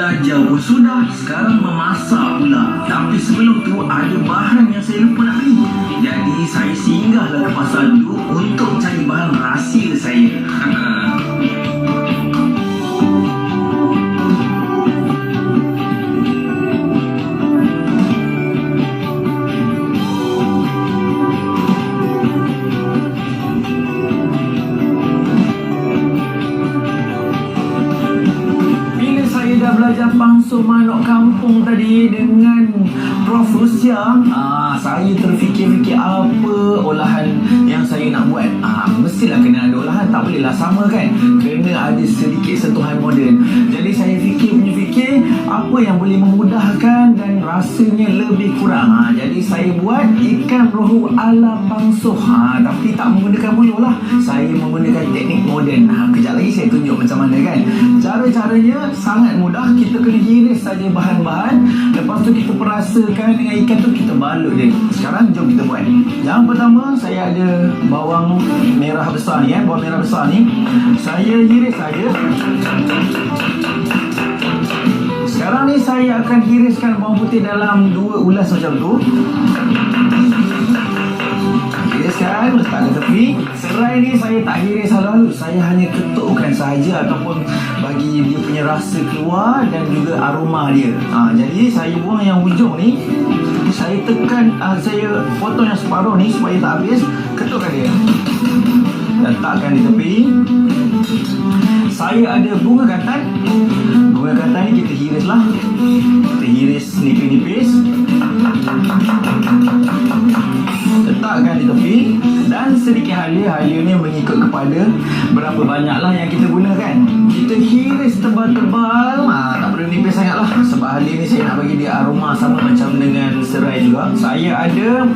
belajar pun sudah, sekarang memasak pula. Tapi sebelum tu ada bahan yang saya lupa nak beli. Jadi saya singgahlah ke pasar dulu untuk cari bahan rahsia saya. Belajar pangsuh manok kampung tadi dengan Prof. Rusia, saya terfikir-fikir apa olahan yang saya nak buat. Mestilah kena ada olahan, tak bolehlah sama kan, kena ada sedikit sentuhan moden. Jadi saya fikir apa yang boleh memudahkan dan rasanya lebih kurang. Jadi saya buat ikan rohu ala pangsuh, tapi tak menggunakan buluh lah, saya menggunakan teknik moden. Kejap lagi saya tunjuk macam mana kan. Cara-caranya sangat mudah. Kita kena hiris saja bahan-bahan, lepas tu kita perasakan dengan ikan tu, kita balut dia. Sekarang jom kita buat. Yang pertama, saya ada bawang merah besar ni, bawang merah besar ni saya hiris saja. Sekarang ni saya akan hiriskan bawang putih dalam 2 ulas macam tu. Hiriskan, letak ke tepi. Serai ni saya tak hiris halus-halus, saya hanya ketukkan saja ataupun bagi dia punya rasa keluar dan juga aroma dia. Jadi saya buang yang hujung ni, saya tekan, saya potong yang separuh ni supaya tak habis. Ketukkan dia, letakkan di tepi. Saya ada bunga katan. Bunga katan ni kita hiris lah, kita hiris nipis-nipis, letakkan di tepi. Dan sedikit halia ni mengikut kepada berapa banyaklah yang kita gunakan. Kita hiris tebal-tebal, tak perlu nipis sangat lah, sebab halia ni saya nak bagi dia aroma sama macam dengan serai juga. Saya ada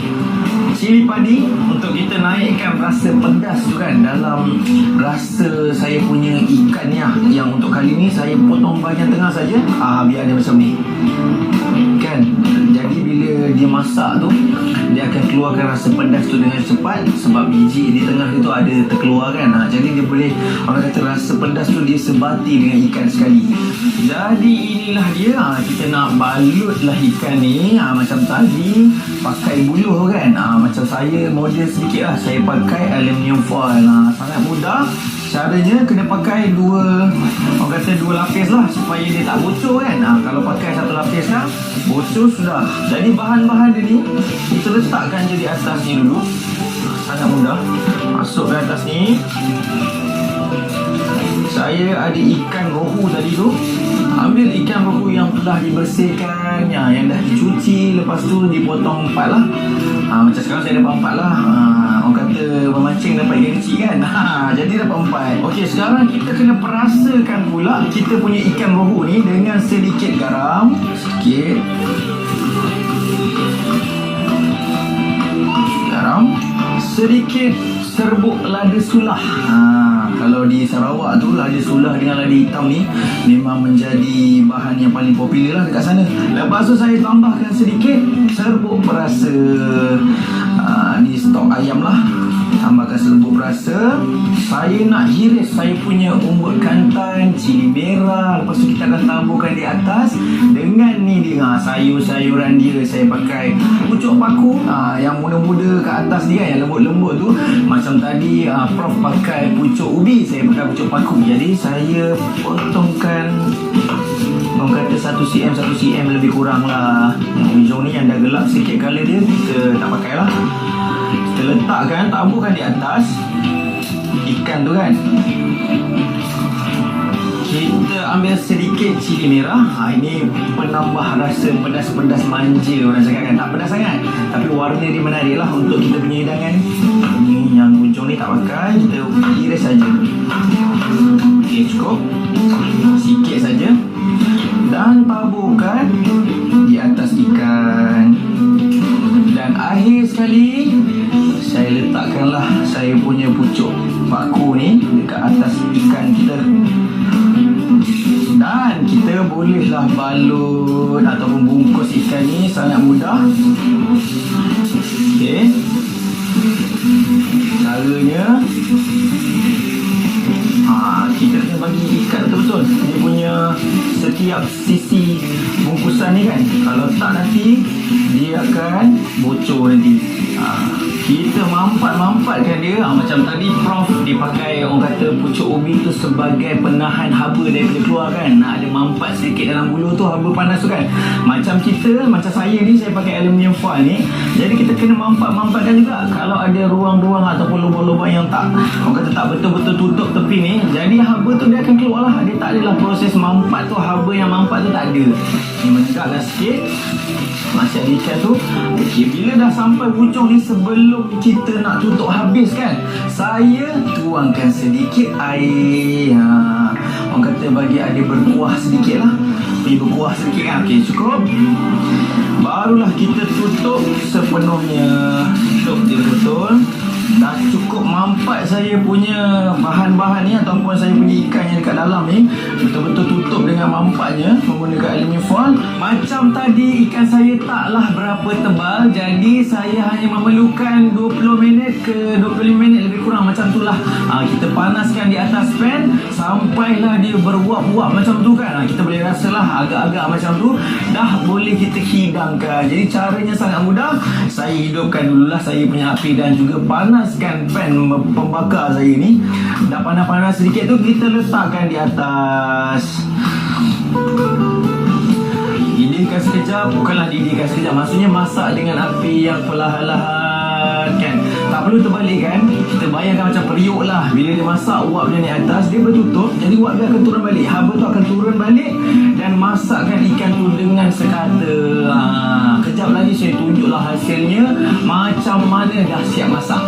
cili padi untuk kita naikkan rasa pedas tu kan dalam rasa saya punya ikan ni. Yang untuk kali ni saya potong bahagian tengah saja, biar dia macam ni kan. Jadi bila dia masak tu, dia akan keluarkan rasa pedas tu dengan cepat, sebab biji di tengah itu ada terkeluar kan. Jadi dia boleh, orang kata rasa pedas tu dia sebati dengan ikan sekali. Jadi inilah dia, kita nak balutlah ikan ni macam tadi, pakai buluh kan. Macam saya model sedikit lah, saya pakai aluminium foil. Sangat mudah. Caranya kena pakai dua lapis lah, supaya dia tak bocor kan. Kalau pakai satu lapis kan, bocor sudah. Jadi bahan-bahan dia ni kita letakkan je di atas ni dulu. Sangat mudah. Masuk ke atas ni. Saya ada ikan rohu tadi tu. Ambil ikan rohu yang telah dibersihkan, yang dah dicuci, lepas tu dipotong 4 lah. Macam sekarang saya dapat 4 lah. Orang kata memancing dapat ikan kecil kan. Jadi dapat 4. Okey, sekarang kita kena perasakan pula kita punya ikan rohu ni dengan sedikit garam. Sikit garam, sedikit serbuk lada sulah. Kalau di Sarawak tu, lada sulah dengan lada hitam ni memang menjadi bahan yang paling popular lah dekat sana. Lepas tu saya tambahkan sedikit serbuk perasa. Ni stok ayam lah, tambahkan serbuk perasa. Saya nak hiris saya punya umbut kantan, cili merah. Lepas tu kita akan taburkan di atas dengan ni dia, sayur-sayuran dia. Saya pakai pucuk paku, yang muda-muda ke atas ni kan, yang lembut-lembut tu. Macam tadi Prof pakai pucuk ubi, saya pakai pucuk paku. Jadi saya potongkan, orang kata 1 cm lebih kurang lah. Yang hujung ni yang dah gelap sikit colour dia, kita tak pakai lah. Kita letakkan, taburkan di atas ikan tu kan. Kita ambil sedikit cili merah. Ini penambah rasa pedas-pedas manja orang cakap kan. Tak pedas sangat, tapi warna dia menarik lah untuk kita punya hidangan. Ni yang hujung ni tak pakai, kita iris saja. Okey, cukup. Sikit saja. Dan taburkan di atas ikan. Dan akhir sekali, saya letakkanlah saya punya pucuk paku ni dekat atas ikan kita. Dan kita bolehlah balut ataupun bungkus ikan ni, sangat mudah. Okey, caranya kita kena bagi ikat betul-betul. Dia punya punya setiap sisi bungkusan ni kan. Kalau tak nanti dia akan bocor nanti. Kita mampat-mampatkan dia. Macam tadi Prof dia pakai, orang kata pucuk ubi tu sebagai penahan haba daripada keluar kan. Ada mampat sedikit dalam bulu tu, haba panas tu kan. Macam kita, macam saya ni, saya pakai aluminium foil ni. Jadi kita kena mampat-mampatkan juga. Kalau ada ruang-ruang ataupun lubang-lubang yang tak, orang kata tak betul-betul tutup tepi ni, jadi haba tu dia akan keluar lah. Dia tak adalah proses mampat tu, haba yang mampat tu tak ada. Ni menegaklah sikit. Masih ada ikan tu. Okey, bila dah sampai hujung ni, sebelum kita nak tutup habis kan, saya tuangkan sedikit air. Orang kata bagi ada berkuah sedikit lah. Bagi berkuah sedikit kan. Okey, cukup. Barulah kita tutup sepenuhnya. Tutup dia betul. Dah cukup mampat saya punya bahan-bahan ni ataupun saya punya ikan yang dekat dalam ni. Betul-betul tutup dengan mampatnya menggunakan aluminium foil. Macam tadi ikan saya taklah berapa tebal, jadi saya hanya memerlukan 20 minit ke 25 minit lebih kurang macam tu lah. Kita panaskan di atas pan sampailah dia beruap-uap macam tu kan. Kita boleh rasalah agak-agak macam tu. Dah boleh kita hidangkan. Jadi caranya sangat mudah. Saya hidupkan dululah saya punya api dan juga panaskan pan pembakar saya ni. Dah panas-panas sedikit tu, kita letakkan di atas. Didihkan sekejap. Bukanlah didihkan sekejap, maksudnya masak dengan api yang perlahan-lahan kan. Tak perlu terbalikkan. Kita bayangkan macam periuk lah. Bila dia masak, uap dia naik atas, dia bertutup, jadi uap dia akan turun balik. Haba tu akan turun balik dan masakkan ikan tu dengan sekata. Kejap lagi saya tunjuklah hasilnya macam mana dah siap masak.